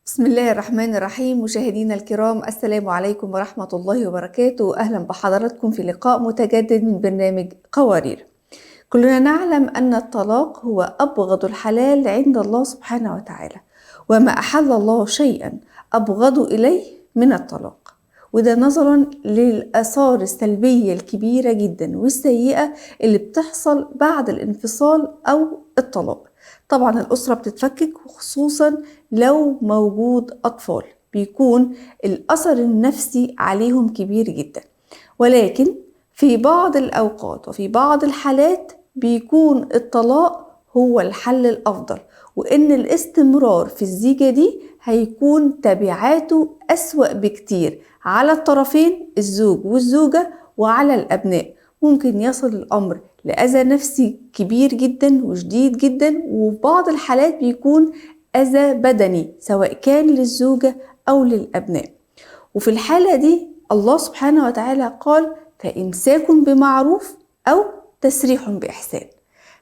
بسم الله الرحمن الرحيم. مشاهدينا الكرام، السلام عليكم ورحمة الله وبركاته. أهلا بحضراتكم في لقاء متجدد من برنامج قوارير. كلنا نعلم أن الطلاق هو أبغض الحلال عند الله سبحانه وتعالى، وما أحل الله شيئا أبغض إليه من الطلاق، وده نظرا للآثار السلبية الكبيرة جدا والسيئة اللي بتحصل بعد الانفصال أو الطلاق. طبعا الأسرة بتتفكك، وخصوصا لو موجود أطفال بيكون الأثر النفسي عليهم كبير جدا. ولكن في بعض الأوقات وفي بعض الحالات بيكون الطلاق هو الحل الأفضل، وإن الاستمرار في الزيجة دي هيكون تبعاته أسوأ بكتير على الطرفين، الزوج والزوجة، وعلى الأبناء. ممكن يصل الأمر لأذى نفسي كبير جدا وشديد جدا، وفي بعض الحالات بيكون أذى بدني سواء كان للزوجة أو للأبناء. وفي الحالة دي الله سبحانه وتعالى قال: فإمساك بمعروف أو تسريح بإحسان.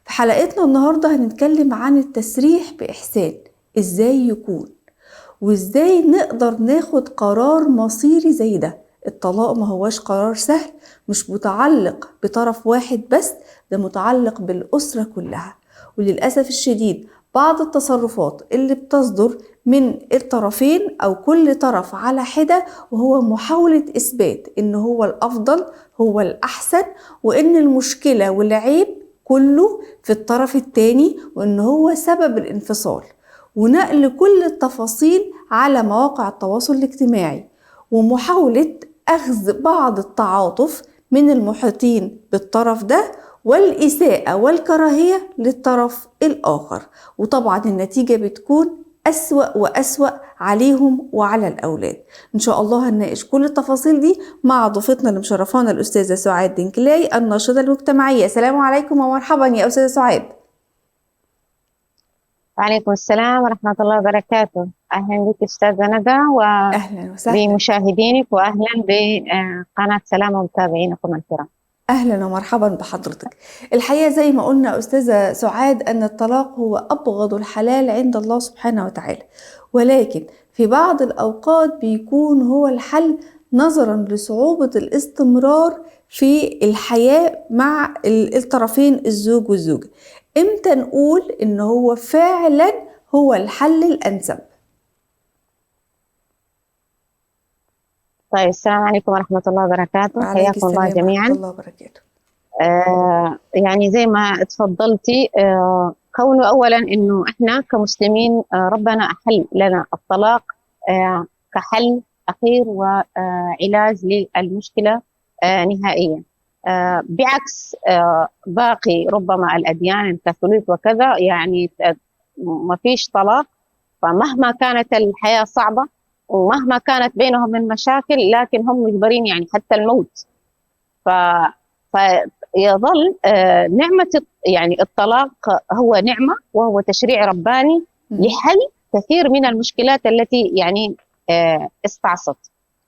في حلقتنا النهاردة هنتكلم عن التسريح بإحسان، إزاي يكون وإزاي نقدر ناخد قرار مصيري زي ده. الطلاق ما هوش قرار سهل، مش متعلق بطرف واحد بس، ده متعلق بالأسرة كلها. وللأسف الشديد بعض التصرفات اللي بتصدر من الطرفين أو كل طرف على حدة، وهو محاولة إثبات إن هو الأفضل، هو الأحسن، وإن المشكلة والعيب كله في الطرف التاني، وإن هو سبب الانفصال، ونقل كل التفاصيل على مواقع التواصل الاجتماعي، ومحاولة أخذ بعض التعاطف من المحيطين بالطرف ده، والإساءة والكراهية للطرف الآخر. وطبعا النتيجة بتكون أسوأ وأسوأ عليهم وعلى الأولاد. إن شاء الله هنناقش كل التفاصيل دي مع ضيفتنا اللي مشرفانا الأستاذة سعاد دنكلاي، الناشطة المجتمعية. السلام عليكم ومرحبا يا أستاذة سعاد. وعليكم السلام ورحمة الله وبركاته. أهلا بك أستاذة ندى أهلا وسهلا. وبمشاهدينك، وأهلا بقناة سلامة ومتابعينكم الكرام. أهلا ومرحبا بحضرتك. الحقيقة زي ما قلنا أستاذة سعاد أن الطلاق هو أبغض الحلال عند الله سبحانه وتعالى، ولكن في بعض الأوقات بيكون هو الحل نظرا لصعوبة الاستمرار في الحياة مع الطرفين، الزوج والزوجة. إمتى نقول إن هو فعلا هو الحل الأنسب؟ طيب، السلام عليكم ورحمة الله وبركاته، وعليك حياكم الله السلام ورحمة جميعا. الله وبركاته. يعني زي ما تفضلتي، كونه أولا إنه إحنا كمسلمين ربنا أحل لنا الطلاق كحل أخير وعلاج للمشكلة نهائيا. بعكس باقي ربما الأديان الكاثوليك وكذا، يعني ما فيش طلاق. فمهما كانت الحياة صعبة ومهما كانت بينهم من مشاكل، لكن هم مجبرين يعني حتى الموت. ف فيظل نعمة يعني الطلاق هو نعمة، وهو تشريع رباني لحل كثير من المشكلات التي يعني استعصت.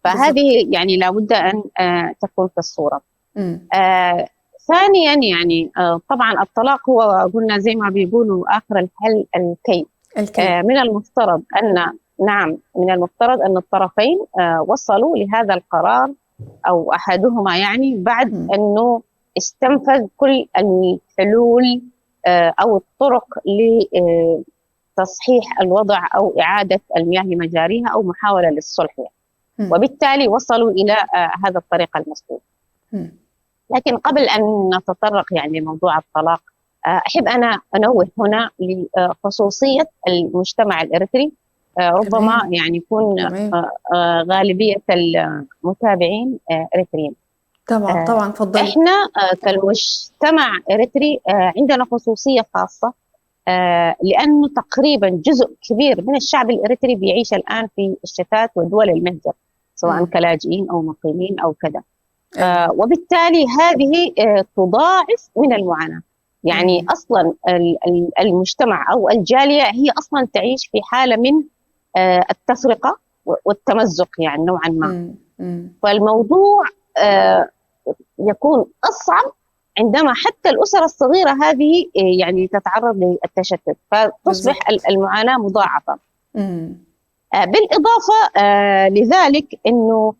فهذه يعني لابد أن تكون في الصورة. ثانيا يعني طبعا الطلاق هو قلنا زي ما بيقولوا آخر الحل الكي. من المفترض أن من المفترض أن الطرفين وصلوا لهذا القرار أو أحدهما، يعني بعد أنه استنفذ كل الحلول أو الطرق لتصحيح الوضع أو إعادة المياه لمجاريها أو محاولة للصلح، وبالتالي وصلوا إلى هذا الطريق المسدود. لكن قبل أن نتطرق يعني لموضوع الطلاق، أحب أنا أنوه هنا لخصوصية المجتمع الإريتري. ربما يعني يكون غالبية المتابعين إريتريين. طبعا فضلي. إحنا كالمجتمع إريتري عندنا خصوصية خاصة، لأنه تقريبا جزء كبير من الشعب الإريتري بيعيش الآن في الشتات ودول المهجر، سواء كلاجئين أو مقيمين أو كذا. وبالتالي هذه تضاعف من المعاناة. يعني أصلا المجتمع أو الجالية هي أصلا تعيش في حالة من التفرقة والتمزق يعني نوعا ما. فالموضوع يكون أصعب عندما حتى الأسرة الصغيرة هذه يعني تتعرض للتشتت، فتصبح المعاناة مضاعفة. بالإضافة لذلك أنه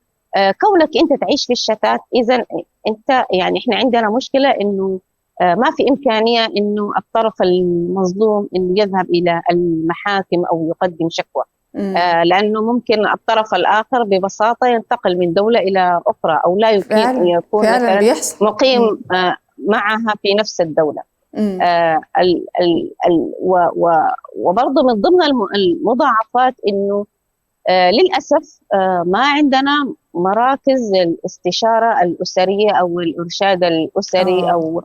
كونك أنت تعيش في الشتات، إذا أنت يعني إحنا عندنا مشكلة أنه ما في إمكانية أنه الطرف المظلوم أنه يذهب إلى المحاكم أو يقدم شكوى، لأنه ممكن الطرف الآخر ببساطة ينتقل من دولة إلى أخرى، أو لا يمكن يكون مثلا مقيم معها في نفس الدولة. وبرضه من ضمن المضاعفات أنه للأسف ما عندنا مراكز الاستشارة الأسرية أو الإرشاد الأسري أو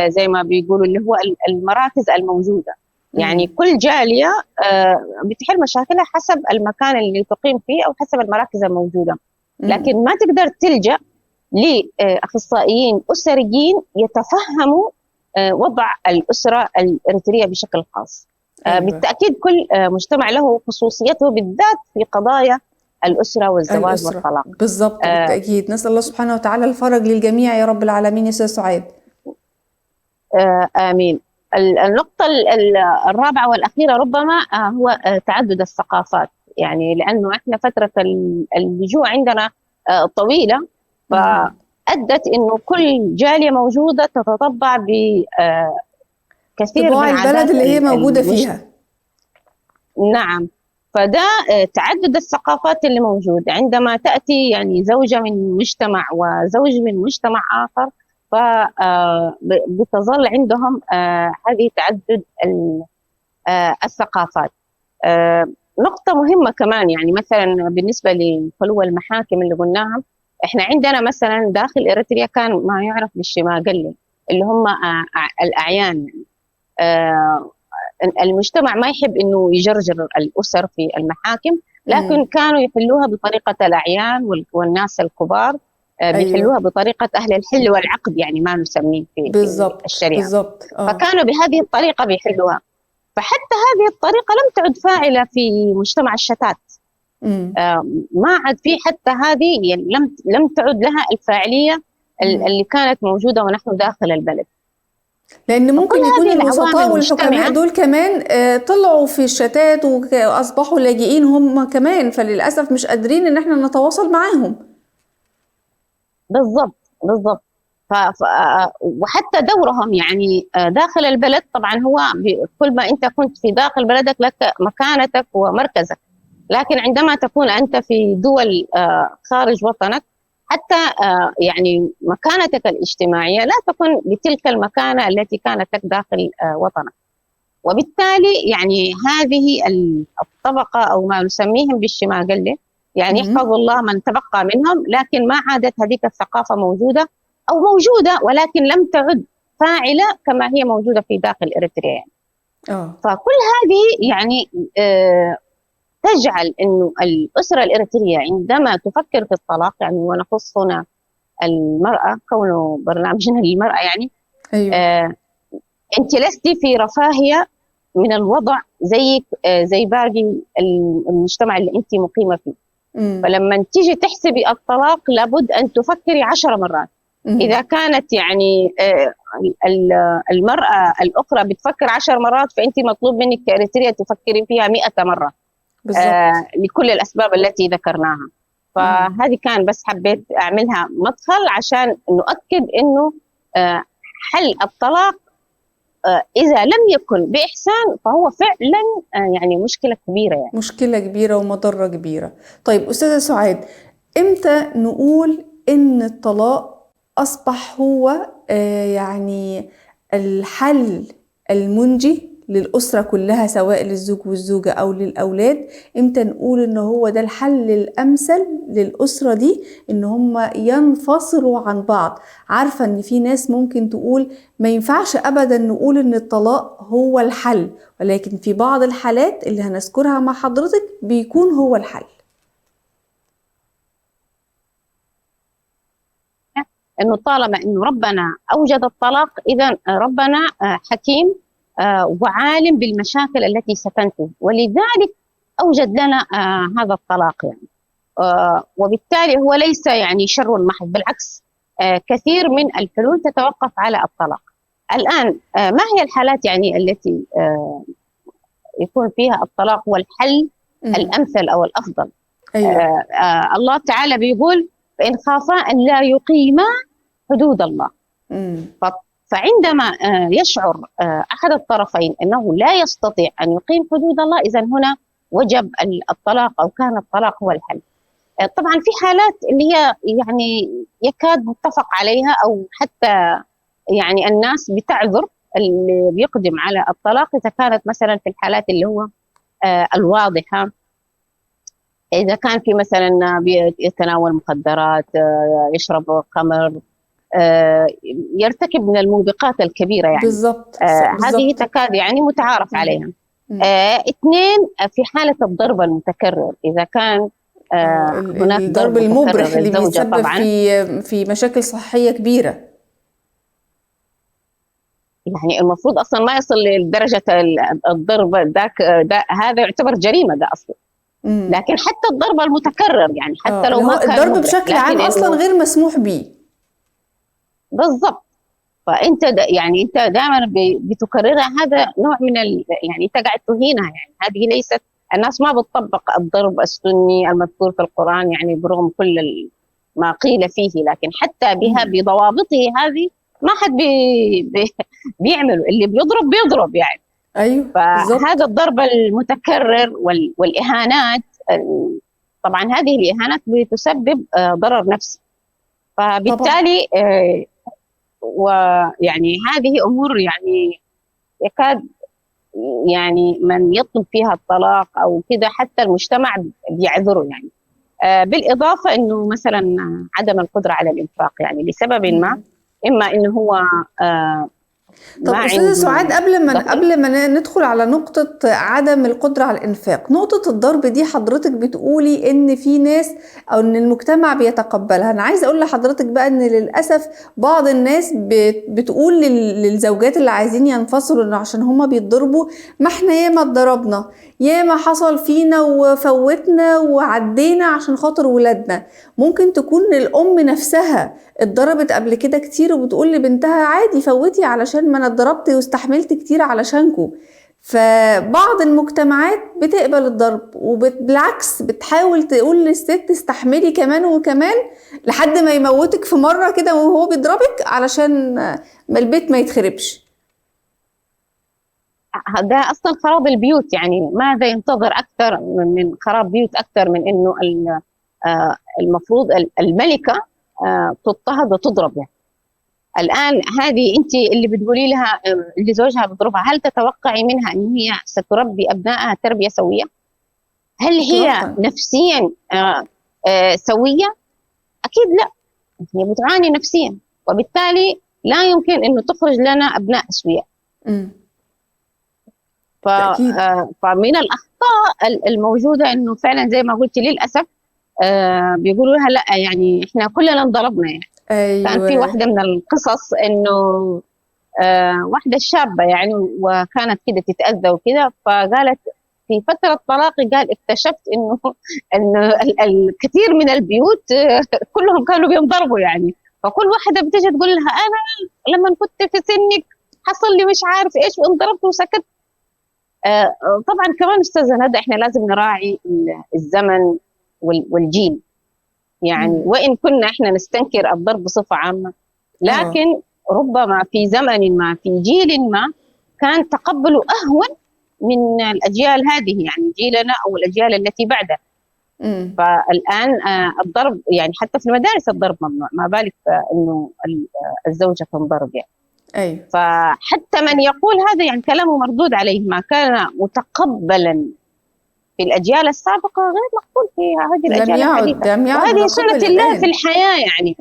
زي ما بيقولوا اللي هو المراكز الموجودة. يعني كل جالية بتحل مشاكلها حسب المكان اللي تقيم فيه أو حسب المراكز الموجودة، لكن ما تقدر تلجأ لأخصائيين أسريين يتفهموا وضع الأسرة الإريترية بشكل خاص. بالتأكيد كل مجتمع له خصوصيته، بالذات في قضايا الأسرة والزواج والطلاق. بالضبط، بالتأكيد. نسأل الله سبحانه وتعالى الفرج للجميع يا رب العالمين. يا أستاذ سعاد. آمين. النقطة الرابعة والأخيرة ربما هو تعدد الثقافات، يعني لأنه إحنا فترة اللجوء عندنا طويلة، فأدت إنه كل جالية موجودة تتطبع بكثير من عادات البلد اللي هي موجودة فيها. نعم، فده تعدد الثقافات اللي موجود. عندما تأتي يعني زوجة من مجتمع وزوج من مجتمع آخر، فبتظل عندهم هذه تعدد الثقافات. نقطة مهمة كمان، يعني مثلا بالنسبة لخلو المحاكم اللي قلناها، احنا عندنا مثلا داخل إريتريا كان ما يعرف بالشماغلة اللي هم الأعيان. المجتمع ما يحب انه يجرجر الأسر في المحاكم، لكن كانوا يحلوها بطريقة الأعيان والناس الكبار بيحلوها بطريقة أهل الحل والعقد، يعني ما نسميه في الشريعة. بالضبط. فكانوا بهذه الطريقة بيحلوها، فحتى هذه الطريقة لم تعد فاعلة في مجتمع الشتات. ما عاد في حتى هذه، يعني لم تعد لها الفاعلية اللي كانت موجودة ونحن داخل البلد. لأن ممكن يكون الوسطاء والحكماء دول كمان طلعوا في الشتات وأصبحوا لاجئين هم كمان، فللأسف مش قادرين إن احنا نتواصل معاهم. بالضبط. وحتى دورهم يعني داخل البلد، طبعا هو كل ما أنت كنت في داخل بلدك لك مكانتك ومركزك، لكن عندما تكون أنت في دول خارج وطنك، حتى يعني مكانتك الاجتماعية لا تكون بتلك المكانة التي كانت لك داخل وطنك. وبالتالي يعني هذه الطبقة أو ما نسميهم بالشماغلة، يعني يحفظ الله من تبقى منهم، لكن ما عادت هذيك الثقافة موجودة، أو موجودة ولكن لم تعد فاعلة كما هي موجودة في داخل إريتريا يعني. فكل هذه يعني تجعل إنه الأسرة الإريترية عندما تفكر في الطلاق، يعني ونخص هنا المرأة كونه برنامجنا للمرأة، يعني أيوة. أنت لستي في رفاهية من الوضع زي باقي المجتمع اللي أنت مقيمة فيه. فلما تيجي تحسبي الطلاق لابد أن تفكري 10 مرات. إذا كانت يعني المرأة الأخرى بتفكر 10 مرات، فأنت مطلوب منك كإريتريا تفكري فيها 100 مرة لكل الأسباب التي ذكرناها. فهذه كان بس حبيت أعملها مدخل عشان نؤكد إنه حل الطلاق إذا لم يكن بإحسان فهو فعلا يعني مشكلة كبيرة، يعني مشكلة كبيرة ومضرة كبيرة. طيب أستاذة سعاد، إمتى نقول إن الطلاق أصبح هو يعني الحل المنجي للأسرة كلها، سواء للزوج والزوجة أو للأولاد؟ إمتى نقول إن هو ده الحل الأمثل للأسرة دي، إن هم ينفصلوا عن بعض؟ عارفة إن في ناس ممكن تقول ما ينفعش أبدا نقول إن الطلاق هو الحل، ولكن في بعض الحالات اللي هنذكرها مع حضرتك بيكون هو الحل. إنه طالما إنه ربنا أوجد الطلاق، إذا ربنا حكيم وعالم بالمشاكل التي ستنتج، ولذلك أوجد لنا هذا الطلاق يعني. وبالتالي هو ليس يعني شر محض، بالعكس كثير من الحلول تتوقف على الطلاق. الآن ما هي الحالات يعني التي يكون فيها الطلاق هو الحل الأمثل أو الأفضل. أيوة. الله تعالى بيقول فإن خافا أن لا يقيما حدود الله. فعندما يشعر أحد الطرفين أنه لا يستطيع أن يقيم حدود الله، إذن هنا وجب الطلاق أو كان الطلاق هو الحل. طبعا في حالات اللي هي يعني يكاد متفق عليها أو حتى يعني الناس بتعذر اللي بيقدم على الطلاق إذا كانت مثلا في الحالات اللي هو الواضحة، إذا كان في مثلا يتناول مخدرات، يشرب خمر، يرتكب من الموبقات الكبيرة يعني. بالضبط. هذه تكاد يعني متعارف عليها. اثنين، في حالة الضرب المتكرر، إذا كان هناك الضرب المبرح اللي بيسبب طبعاً في مشاكل صحية كبيرة، يعني المفروض أصلا ما يصل لدرجة الضرب ده هذا يعتبر جريمة ده أصلا. لكن حتى الضرب المتكرر يعني حتى لو ما كان الضرب بشكل عام أصلا غير مسموح به. بالضبط. فأنت يعني أنت دائما بتكررها، هذا نوع من يعني أنت قاعد تهينها. يعني هذه ليست، الناس ما بتطبق الضرب السني المذكور في القرآن يعني برغم كل ما قيل فيه، لكن حتى بها بضوابطه هذه ما حد بيعمل. اللي بيضرب يعني. أيوه. فهذا الضرب المتكرر والإهانات، طبعا هذه الإهانات بتسبب ضرر نفسي. فبالتالي ويعني هذه أمور يعني يكاد يعني من يطلب فيها الطلاق أو كده حتى المجتمع بيعذره يعني. بالإضافة إنه مثلا عدم القدرة على الإنفاق يعني لسبب ما، إما إنه هو طب أستاذة سعاد، قبل ما ندخل على نقطة عدم القدرة على الإنفاق، نقطة الضرب دي حضرتك بتقولي إن في ناس أو إن المجتمع بيتقبلها. أنا عايزة أقول لحضرتك بقى إن للأسف بعض الناس بتقول للزوجات اللي عايزين ينفصلوا إنه عشان هما بيتضربوا، ما إحنا ياما اتضربنا، ياما حصل فينا وفوتنا وعدينا عشان خاطر ولادنا. ممكن تكون الأم نفسها اتضربت قبل كده كتير وبتقول لبنتها عادي فوتي علشان ما انا اتضربت واستحملت كتير علشانكو. فبعض المجتمعات بتقبل الضرب وبالعكس بتحاول تقول للست استحملي كمان وكمان لحد ما يموتك في مرة كده وهو بيضربك علشان ما البيت ما يتخربش. ده أصلا خراب البيوت. يعني ماذا ينتظر أكثر من خراب بيوت، أكثر من إنه المفروض الملكة تضطهد وتضرب يعني. الآن هذه أنت اللي بتقولي لها اللي زوجها بيضربها، هل تتوقعي منها أن هي ستربي أبنائها تربية سوية؟ هل هي نفسيا سوية؟ أكيد لا، هي بتعاني نفسيا، وبالتالي لا يمكن أنه تخرج لنا أبناء أسوياء. فمن الأخطاء الموجودة أنه فعلا زي ما قلت للأسف بيقولوا لها لا يعني إحنا كلنا انضربنا يعني. أيوة. كان في واحدة من القصص إنه واحدة شابة يعني وكانت كده تتأذى وكده، فقالت في فترة طلاقي قال اكتشفت إنه الكثير من البيوت كلهم كانوا بينضربوا يعني. فكل واحدة بتيجي تقول لها أنا لما كنت في سنك حصل لي مش عارف إيش وانضربت وسكت. طبعا كمان أستاذة ندى إحنا لازم نراعي الزمن والجيل يعني. وإن كنا إحنا نستنكر الضرب بصفة عامة، لكن ربما في زمن ما في جيل ما كان تقبله أهون من الأجيال هذه يعني جيلنا أو الأجيال التي بعدها. فالآن الضرب يعني حتى في المدارس الضرب ممنوع، ما بالك إنه الزوجة تنضرب يعني. أيوة. فحتى من يقول هذا يعني كلامه مردود عليه، ما كان متقبلا في الأجيال السابقة غير مقبول في هذه الأجيال الحديثة. وهذه سنة الله في الحياة يعني.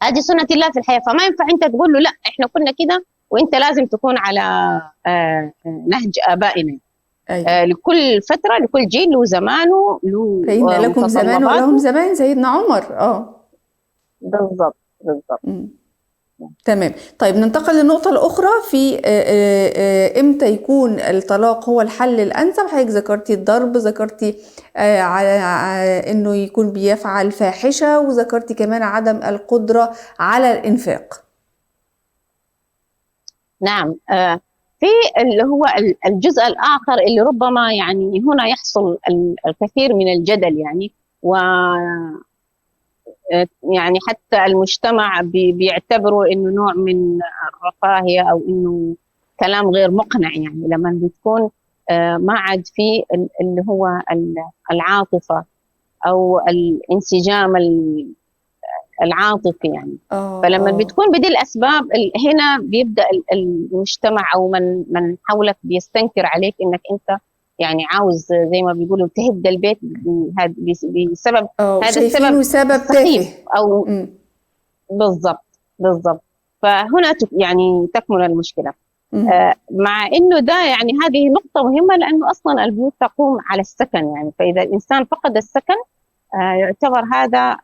هذه سنة الله في الحياة، فما ينفع أنت تقول له لا إحنا كنا كده وأنت لازم تكون على نهج آبائنا. أيوة. لكل فترة لكل جيل له زمانه له فإن لكم زمان ولهم زمان سيدنا عمر. بالضبط. تمام. طيب ننتقل للنقطة الأخرى في إمتى يكون الطلاق هو الحل الأنسب. حضرتك ذكرتي الضرب، ذكرتي على إنه يكون بيفعل فاحشة، وذكرتي كمان عدم القدرة على الإنفاق. نعم. في اللي هو الجزء الآخر اللي ربما يعني هنا يحصل الكثير من الجدل يعني، و يعني حتى المجتمع بيعتبروا إنه نوع من الرفاهية أو إنه كلام غير مقنع، يعني لما بتكون ما عاد في اللي هو العاطفة أو الانسجام العاطفي يعني. فلما بتكون بدي الأسباب هنا بيبدأ المجتمع أو من حولك بيستنكر عليك إنك أنت يعني عاوز زي ما بيقولوا تهد البيت بسبب هذا السبب سبب سخيف أو بالضبط. فهنا يعني تكمن المشكلة. مع إنه ده يعني هذه نقطة مهمة، لأنه أصلا البيوت تقوم على السكن يعني، فإذا الإنسان فقد السكن يعتبر هذا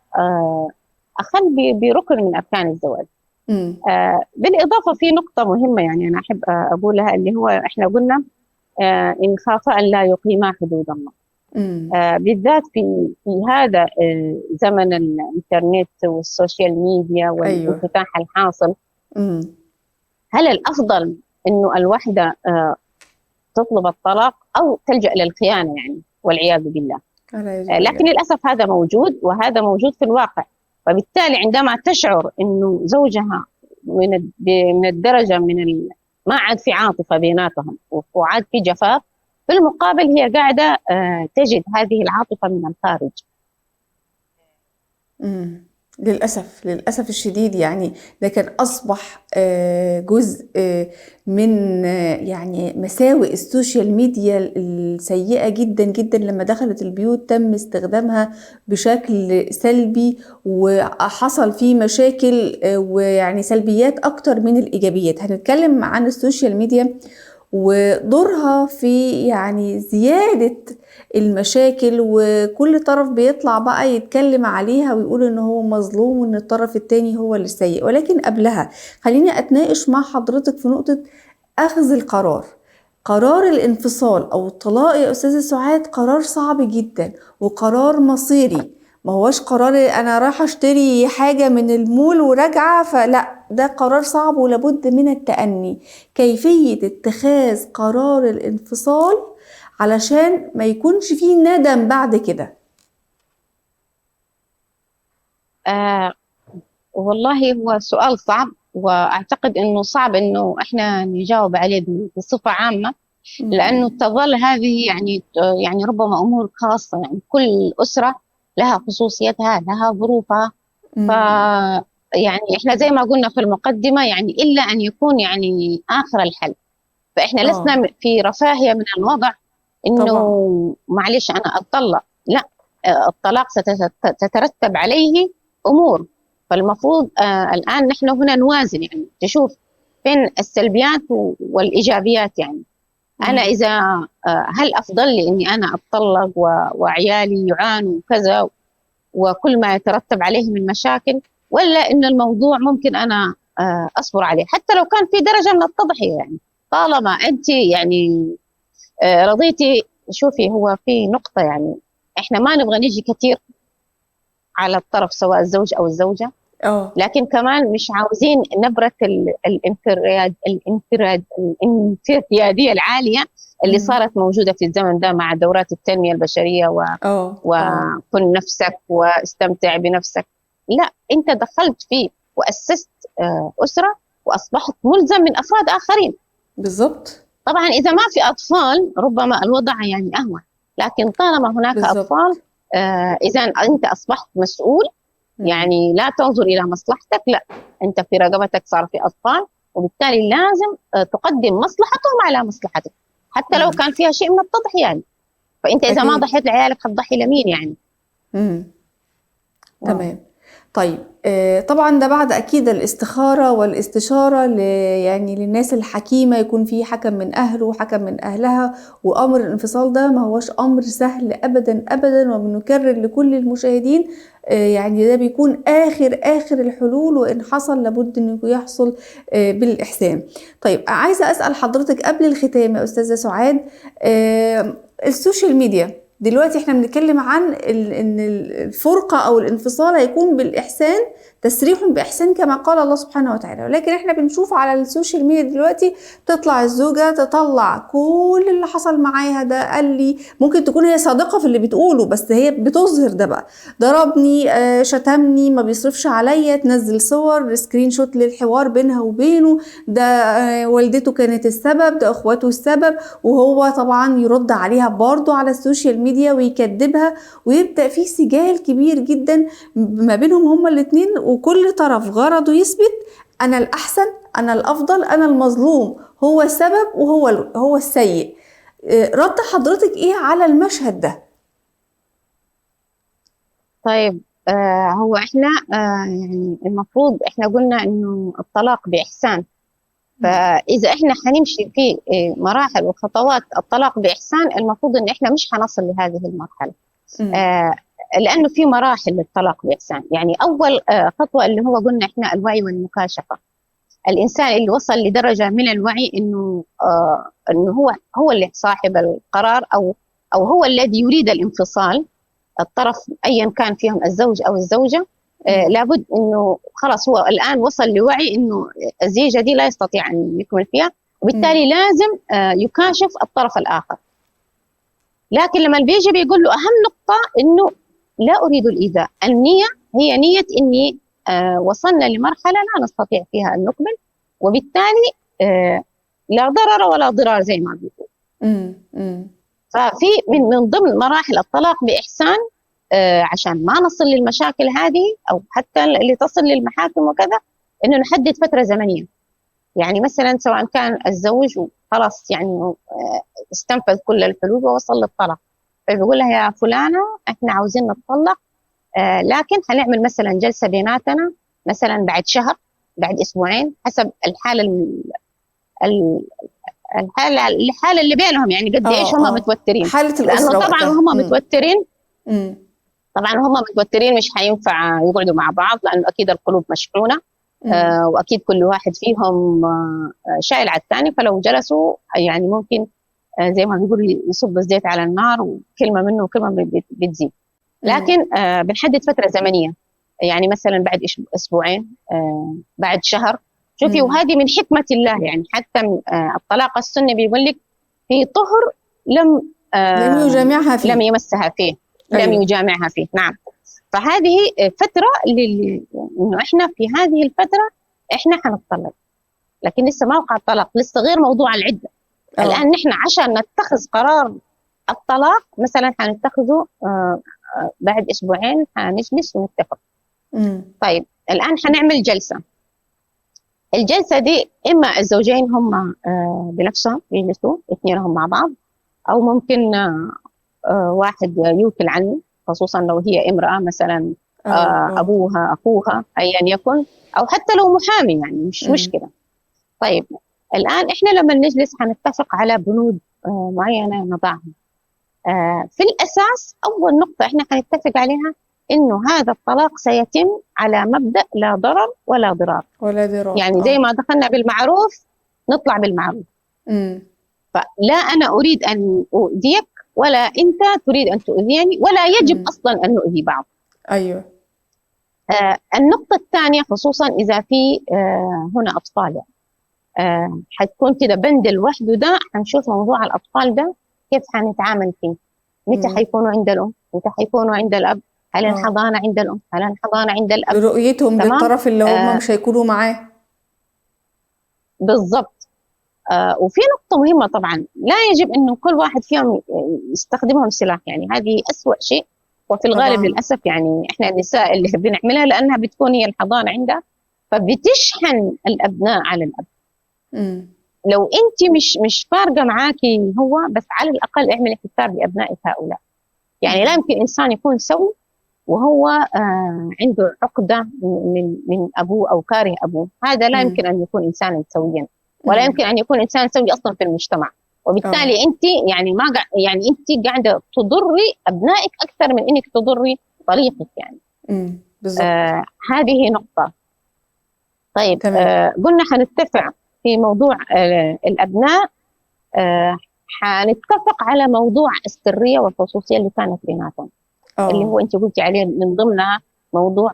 أخل بركن من أركان الزواج. بالإضافة في نقطة مهمة يعني أنا أحب أقولها، اللي هو إحنا قلنا إن خاف أن لا يقيما حدود الله. بالذات في هذا زمن الإنترنت والسوشيال ميديا والانفتاح الحاصل، هل الأفضل إنه الوحدة تطلب الطلاق أو تلجأ للخيانة يعني، والعياذ بالله؟ لكن للأسف هذا موجود، وهذا موجود في الواقع. فبالتالي عندما تشعر إنه زوجها من الدرجة من ما عاد في عاطفة بيناتهم وعاد في جفاف، في المقابل هي قاعدة تجد هذه العاطفة من الخارج. للأسف الشديد يعني ده كان أصبح جزء من يعني مساوئ السوشيال ميديا السيئة جدا جدا. لما دخلت البيوت تم استخدامها بشكل سلبي، وحصل فيه مشاكل ويعني سلبيات أكتر من الإيجابيات. هنتكلم عن السوشيال ميديا ودورها في يعني زيادة المشاكل، وكل طرف بيطلع بقى يتكلم عليها ويقول ان هو مظلوم وان الطرف التاني هو اللي السيء. ولكن قبلها خليني اتناقش مع حضرتك في نقطة اخذ القرار. قرار الانفصال او الطلاق يا استاذة سعاد قرار صعب جدا وقرار مصيري، ما هوش قرار انا رايحه اشتري حاجه من المول وراجعه، فلا، ده قرار صعب ولابد من التأني. كيفيه اتخاذ قرار الانفصال علشان ما يكونش فيه ندم بعد كده؟ والله هو سؤال صعب، واعتقد انه صعب انه احنا نجاوب عليه بصفه عامه، لانه تظل هذه يعني ربما امور خاصه، يعني كل اسره لها خصوصيتها، لها ظروفها. ف يعني احنا زي ما قلنا في المقدمه، يعني الا ان يكون يعني اخر الحل. فاحنا لسنا في رفاهيه من الوضع انه معلش انا اتطلق، لا، الطلاق ستترتب عليه امور. فالمفروض الان نحن هنا نوازن، يعني تشوف فين السلبيات والايجابيات. يعني انا اذا هل افضل لي اني انا اتطلق وعيالي يعانوا كذا وكل ما يترتب عليه من مشاكل، ولا ان الموضوع ممكن انا اصبر عليه حتى لو كان في درجه من التضحيه، يعني طالما انت يعني رضيتي. شوفي، هو في نقطه، يعني احنا ما نبغى نيجي كثير على الطرف سواء الزوج او الزوجه، لكن كمان مش عاوزين نبره الانفراديه العاليه اللي صارت موجوده في الزمن ده مع دورات التنميه البشريه وكن نفسك واستمتع بنفسك. لا، انت دخلت فيه واسست اسره واصبحت ملزم من افراد اخرين. بالضبط. طبعا اذا ما في اطفال ربما الوضع يعني اهون، لكن طالما هناك بالزبط. اطفال اذا انت اصبحت مسؤول، يعني لا تنظر الى مصلحتك، لا، انت في رقبتك صار في اطفال، وبالتالي لازم تقدم مصلحتهم على مصلحتك حتى لو كان فيها شيء من التضحيه يعني. فانت اذا ما ضحيت لعيالك حتضحي لمين يعني؟ تمام. طيب طبعا ده بعد اكيد الاستخاره والاستشاره يعني للناس الحكيمه، يكون في حكم من اهله وحكم من اهلها. وامر الانفصال ده ما هوش امر سهل ابدا ابدا، وبنكرر لكل المشاهدين يعني ده بيكون اخر الحلول، وان حصل لابد انه يحصل بالاحسان. طيب عايزه اسال حضرتك قبل الختام يا استاذه سعاد، السوشيال ميديا دلوقتي احنا بنتكلم عن ان الفرقة او الانفصال هيكون بالاحسان تسريح بإحسان كما قال الله سبحانه وتعالى. ولكن احنا بنشوف على السوشيال ميديا دلوقتي تطلع الزوجة تطلع كل اللي حصل معاها، ده قال لي، ممكن تكون هي صادقة في اللي بتقوله بس هي بتظهر ده بقى، ضربني، شتمني، ما بيصرفش عليا، تنزل صور سكرين شوت للحوار بينها وبينه، ده والدته كانت السبب، ده اخواته السبب، وهو طبعا يرد عليها برضو على السوشيال ميديا ويكذبها، ويبدأ في سجال كبير جدا ما بينهم هما الاتنين، وكل طرف غرضه يثبت انا الاحسن، انا الافضل، انا المظلوم، هو السبب وهو السيء. رد حضرتك ايه على المشهد ده؟ طيب، هو احنا يعني المفروض احنا قلنا انه الطلاق بإحسان. فإذا احنا حنمشي في مراحل وخطوات الطلاق بإحسان، المفروض ان احنا مش حنصل لهذه المرحلة. لأنه في مراحل للطلاق بإحسان. يعني أول خطوة اللي هو قلنا احنا الوعي والمكاشفة. الإنسان اللي وصل لدرجة من الوعي إنه هو اللي صاحب القرار، أو هو الذي يريد الانفصال، الطرف أيا كان فيهم الزوج أو الزوجة، لابد إنه خلاص هو الآن وصل لوعي إنه الزيجة دي لا يستطيع أن يكمل فيها، وبالتالي لازم يكاشف الطرف الآخر. لكن لما بيجي بيقول له أهم نقطة إنه لا أريد الإيذاء، النية هي نية إني وصلنا لمرحلة لا نستطيع فيها أن نكمل، وبالتالي لا ضرر ولا ضرار زي ما بيقول. ففي من ضمن مراحل الطلاق بإحسان، عشان ما نصل للمشاكل هذه أو حتى اللي تصل للمحاكم وكذا، إنه نحدد فترة زمنية. يعني مثلا سواء كان الزوج خلاص يعني استنفذ كل الحلول ووصل للطلاق، فبيقول لها يا فلانة احنا عاوزين نتطلق، لكن هنعمل مثلا جلسة بيناتنا مثلا بعد شهر، بعد أسبوعين، حسب الحالة اللي بينهم، يعني قد ايش هم متوترين. حالة لأنه طبعا هم متوترين، طبعا هم متوترين مش هينفع يقعدوا مع بعض، لأنه أكيد القلوب مشحونة، وأكيد كل واحد فيهم شايل على الثاني، فلو جلسوا يعني ممكن زي ما بيقول يصب الزيت على النار، وكلمة منه وكلمة بتزيد. لكن بنحدد فترة زمنية، يعني مثلا بعد أسبوعين، بعد شهر. شوفي، وهذه من حكمة الله، يعني حتى الطلاق السني بيقول لك في طهر لم يجامعها فيه، لم يمسها فيه، أيوه. لم يجامعها فيه، نعم. فهذه فترة إنه إحنا في هذه الفترة إحنا حنطلق، لكن لسه ما وقع الطلاق، لسه غير موضوع العدة. الآن نحن عشان نتخذ قرار الطلاق مثلا حنتخذه بعد أسبوعين، حنجلس ونتفق. طيب الآن حنعمل جلسة. الجلسة دي إما الزوجين هم بنفسهم يجلسوا اثنينهم مع بعض، أو ممكن واحد يوكل عنه، خصوصا لو هي امرأة مثلا، أبوها أخوها أيا يكن، أو حتى لو محامي، يعني مش مشكلة. طيب الآن إحنا لما نجلس حنتفق على بنود معينة نضعها. في الأساس أول نقطة إحنا حنتفق عليها إنه هذا الطلاق سيتم على مبدأ لا ضرر ولا ضرار. يعني زي ما دخلنا بالمعروف نطلع بالمعروف. فلا أنا أريد أن أؤذيك ولا أنت تريد أن تؤذيني، ولا يجب أصلا أن نؤذي بعض. أيوه. النقطة الثانية، خصوصا إذا في هنا أطفال، حتكون كده بند لوحده، ده حنشوف موضوع الأطفال ده كيف حنتعامل فيه. متى حيكونوا عند الأم، متى حيكونوا عند الأب، هل الحضانة عند الأم، هل الحضانة عند الأب، رؤيتهم للطرف اللي هم مش هيكونوا معاه. بالضبط. وفي نقطة مهمة طبعا، لا يجب أنه كل واحد فيهم يستخدمهم سلاح، يعني هذه أسوأ شيء. وفي الغالب طبعاً للأسف يعني إحنا النساء اللي بنعملها، لأنها بتكون هي الحضانة عندها، فبتشحن الأبناء على الأب. لو أنت مش فارقة معاكي هو، بس على الأقل اعملي حساب لأبنائك هؤلاء. يعني لا يمكن إنسان يكون سوي وهو عنده عقدة من أبوه أو كاره أبوه، هذا لا يمكن أن يكون إنسانا سويا، ولا يمكن أن يكون إنسان سوي أصلا في المجتمع. وبالتالي أنت يعني يعني أنت قاعدة تضري أبنائك أكثر من إنك تضري طريقك يعني. بالضبط. هذه نقطة. طيب قلنا حنتفق في موضوع الأبناء، حنتفق على موضوع السرية والخصوصية اللي كانت بيناتهم، اللي هو أنت قلتي عليه من ضمنها موضوع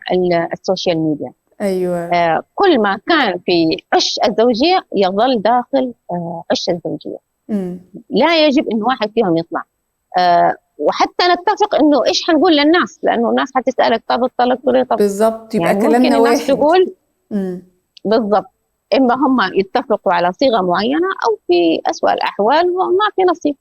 السوشيال ميديا. أيوة. كل ما كان في عش الزوجية يظل داخل عش الزوجية. لا يجب إن واحد فيهم يطلع. وحتى نتفق إنه إيش حنقول للناس، لأنه الناس حتسألك طب الطلاق تقولي طب بالضبط، يبقى يعني كلامنا ممكن الناس واحد. تقول بالضبط، إما هم يتفقوا على صيغة معينة أو في أسوأ الأحوال ما في نصيب،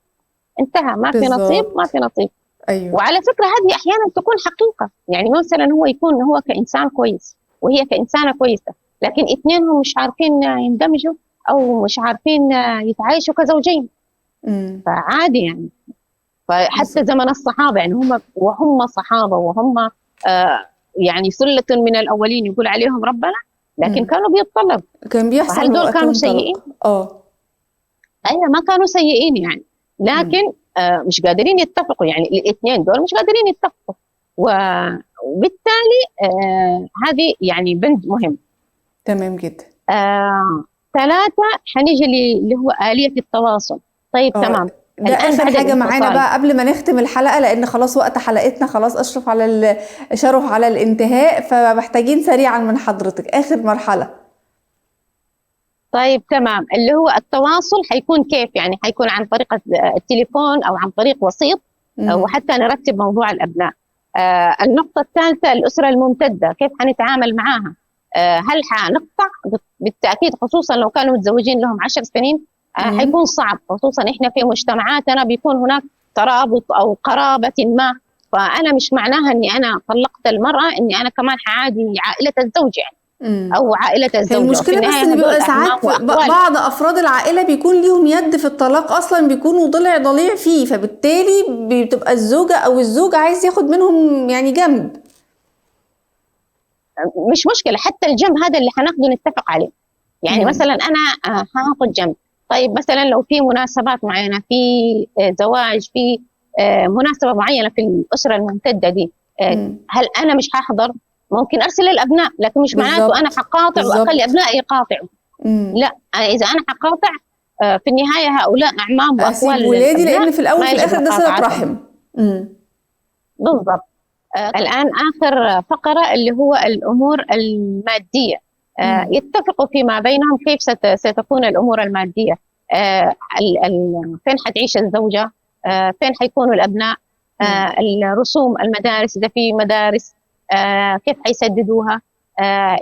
انتهى، ما في نصيب، ما في نصيب. أيوة. وعلى فكرة هذه أحيانا تكون حقيقة، يعني مثلا هو يكون هو كإنسان كويس وهي كإنسانة كويسة، لكن اثنينهم مش عارفين يندمجوا أو مش عارفين يتعايشوا كزوجين. فعادي يعني. فحتى زمن الصحابة يعني وهم صحابة وهم يعني سلة من الأولين يقول عليهم ربنا، لكن كانوا بيتطلقوا. كان بيحصل هل دول كانوا سيئين؟ أيوة ما كانوا سيئين يعني، لكن مش قادرين يتفقوا، يعني الاثنين دول مش قادرين يتفقوا، وبالتالي هذه يعني بند مهم. تمام جدا. 3 حنيجي اللي هو آلية التواصل. طيب تمام، ده آخر حاجة معانا بقى قبل ما نختم الحلقة، لأن خلاص وقت حلقتنا خلاص أشرف على الانتهاء، فمحتاجين سريعا من حضرتك آخر مرحلة. طيب تمام، اللي هو التواصل حيكون كيف؟ يعني حيكون عن طريق التليفون أو عن طريق وسيط، وحتى نرتب موضوع الأبناء. النقطة الثالثة الأسرة الممتدة، كيف حنتعامل معاها؟ هل حنقطع؟ بالتأكيد، خصوصا لو كانوا متزوجين لهم 10 سنين حيكون صعب، خصوصا إحنا في مجتمعاتنا بيكون هناك ترابط أو قرابة ما، فأنا مش معناها إني أنا طلقت المرأة إني أنا كمان حعادي عائلة الزوج يعني أو عائلة الزوجة. المشكلة بس إن بيبقى ساعات بعض أفراد العائلة بيكون ليهم يد في الطلاق أصلا، بيكونوا ضليع فيه، فبالتالي بتبقى الزوجة أو الزوج عايز ياخد منهم يعني جنب. مش مشكلة، حتى الجنب هذا اللي حناخده نتفق عليه. يعني مثلا أنا هاخد جنب، طيب مثلا لو في مناسبات معينة، في زواج، في مناسبة معينة في الأسرة الممتدة دي، هل أنا مش هحضر؟ ممكن أرسل الأبناء، لكن مش معناته أنا حقاطع وأخلي أبنائي يقاطعوا. لا، إذا أنا حقاطع في النهاية هؤلاء أعمام وأخوال ولادي، لأن في الأول وفي الآخر ده صلة رحم. بالضبط. الآن آخر فقرة اللي هو الأمور المادية. يتفقوا فيما بينهم كيف ستكون الأمور المادية. فين حتعيش الزوجة، فين حيكونوا الأبناء، الرسوم المدارس إذا في مدارس كيف حيسددوها،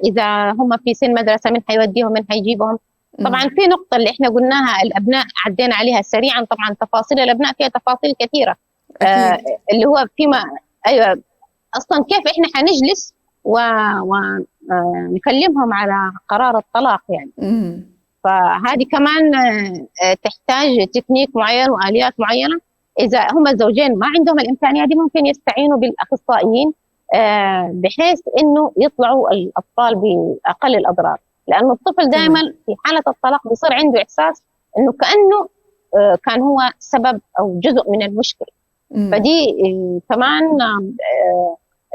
إذا هم في سن مدرسة من حيوديهم من حيجيبهم. طبعا في نقطة اللي احنا قلناها الأبناء عدينا عليها سريعا، طبعا تفاصيل الأبناء فيها تفاصيل كثيرة. اللي هو فيما أيوة أصلا كيف إحنا حنجلس ونكلمهم على قرار الطلاق يعني. فهذه كمان تحتاج تكنيك معين وآليات معينة. إذا هم الزوجين ما عندهم الإمكانية دي ممكن يستعينوا بالأخصائيين بحيث إنه يطلعوا الأطفال بأقل الأضرار، لأنه الطفل دائما في حالة الطلاق بيصير عنده إحساس إنه كأنه كان هو سبب أو جزء من المشكلة. فدي كمان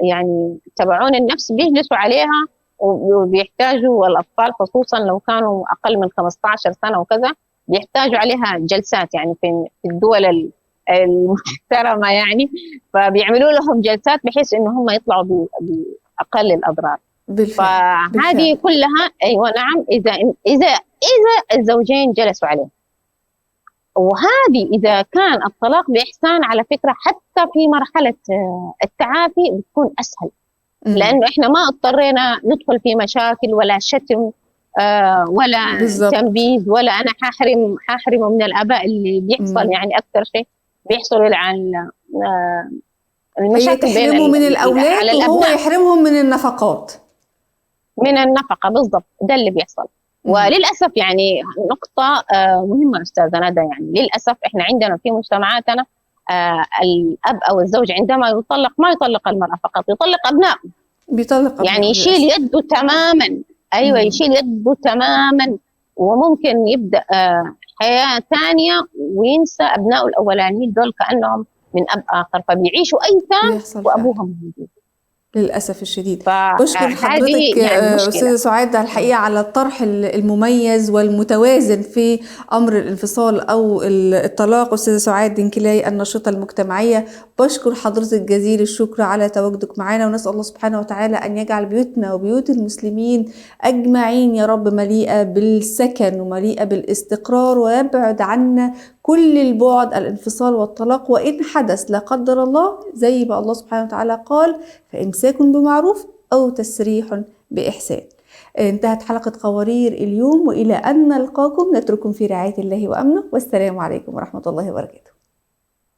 يعني تبعون النفس بيجلسوا عليها، وبيحتاجوا الأطفال خصوصا لو كانوا أقل من 15 سنة وكذا بيحتاجوا عليها جلسات، يعني في الدول المحترمة يعني، فبيعملوا لهم جلسات بحيث إنه هم يطلعوا بأقل الأضرار. فهذه كلها أيوة نعم، إذا الزوجين جلسوا عليها. وهذه إذا كان الطلاق بإحسان على فكرة حتى في مرحلة التعافي بتكون أسهل، لأنه إحنا ما اضطرينا ندخل في مشاكل ولا شتم ولا تنبيذ، ولا أنا ححرمه من الآباء اللي بيحصل. يعني أكثر شيء بيحصل عن المشاكل بين تحرمه من الأولاد وهو يحرمهم من النفقات. من النفقة بالضبط، ده اللي بيحصل. وللأسف يعني نقطة مهمة أستاذة ندى، يعني للأسف إحنا عندنا في مجتمعاتنا الأب أو الزوج عندما يطلق ما يطلق المرأة فقط، يطلق أبنائه، يعني يشيل يده تماما. أيوة يشيل يده تماما، وممكن يبدأ حياة ثانية وينسى أبنائه الأولانيين دول كأنهم من أب آخر، فبيعيشوا أيتام وأبوهم موجود. للأسف الشديد. بشكر فهذه حضرتك يعني مشكلة. أستاذة سعاد الحقيقة على الطرح المميز والمتوازن في أمر الانفصال أو الطلاق. أستاذة سعاد دنكلاي الناشطة المجتمعية، بشكر حضرتك جزيل الشكر على تواجدك معنا، ونسأل الله سبحانه وتعالى أن يجعل بيوتنا وبيوت المسلمين أجمعين يا رب مليئة بالسكن ومليئة بالاستقرار، ويبعد عنا كل البعد الانفصال والطلاق، وإن حدث لا قدر الله زي ما الله سبحانه وتعالى قال فإمساك بمعروف أو تسريح بإحسان. انتهت حلقة قوارير اليوم، وإلى أن نلقاكم نترككم في رعاية الله وأمنه، والسلام عليكم ورحمة الله وبركاته.